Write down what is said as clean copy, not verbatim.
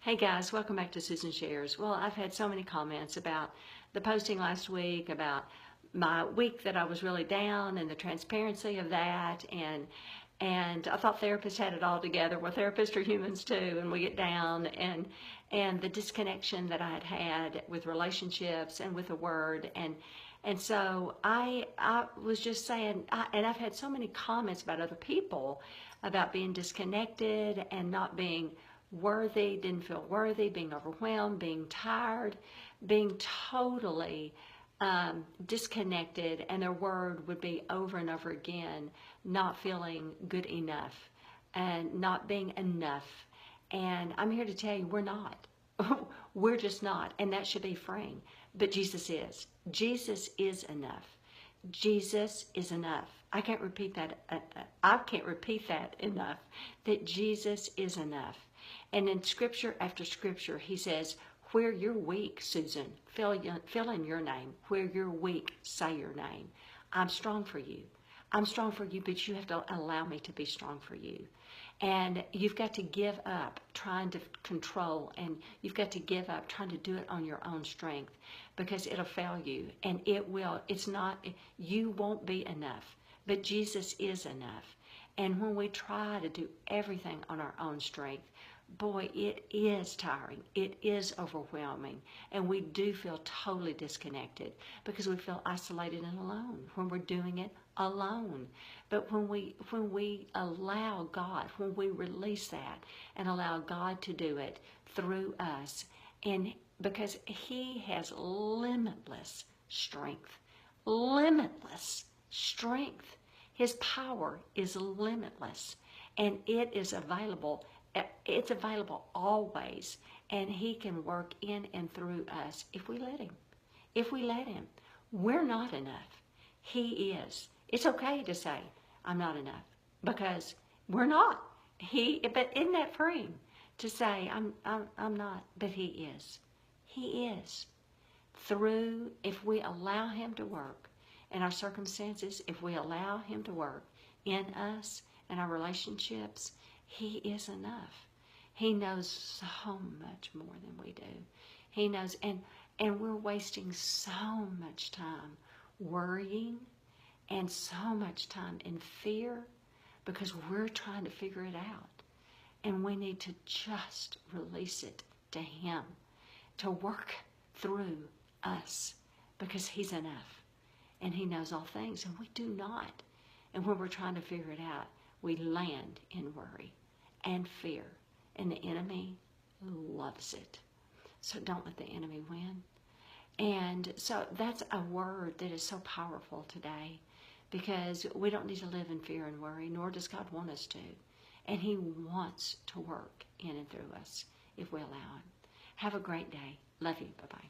Hey guys, welcome back to Susan Shares. Well, I've had so many comments about the posting last week, about my week that I was really down and the transparency of that, and I thought therapists had it all together. Well, therapists are humans too, and we get down, and the disconnection that I had with relationships and with the Word, and so I was just saying, and I've had so many comments about other people about being disconnected and not being worthy, didn't feel worthy, being overwhelmed, being tired, being totally disconnected, and their word would be over and over again, not feeling good enough and not being enough. And I'm here to tell you, we're not. We're just not, and that should be freeing. But Jesus is. Jesus is enough. Jesus is enough. I can't repeat that. I can't repeat that enough. That Jesus is enough. And in scripture after scripture, he says, where you're weak, Susan, fill in your name. Where you're weak, say your name. I'm strong for you. I'm strong for you, but you have to allow me to be strong for you. And you've got to give up trying to control, and you've got to give up trying to do it on your own strength, because it'll fail you, and it will. It's not, you won't be enough, but Jesus is enough. And when we try to do everything on our own strength, boy, it is tiring. It is overwhelming. And we do feel totally disconnected because we feel isolated and alone when we're doing it alone. But when we allow God, when we release that and allow God to do it through us, and because he has limitless strength, limitless strength. His power is limitless, and it is available. It's available always, and he can work in and through us if we let him. If we let him. We're not enough. He is. It's okay to say, I'm not enough, because we're not. But isn't that freeing to say, I'm not, but he is. He is. Through, if we allow him to work in our circumstances, if we allow him to work in us and our relationships, he is enough. He knows so much more than we do. He knows, and we're wasting so much time worrying and so much time in fear because we're trying to figure it out. And we need to just release it to him to work through us, because he's enough and he knows all things, and we do not. And when we're trying to figure it out, we land in worry and fear, and the enemy loves it. So don't let the enemy win. And so that's a word that is so powerful today, because we don't need to live in fear and worry, nor does God want us to. And he wants to work in and through us if we allow him. Have a great day. Love you. Bye-bye.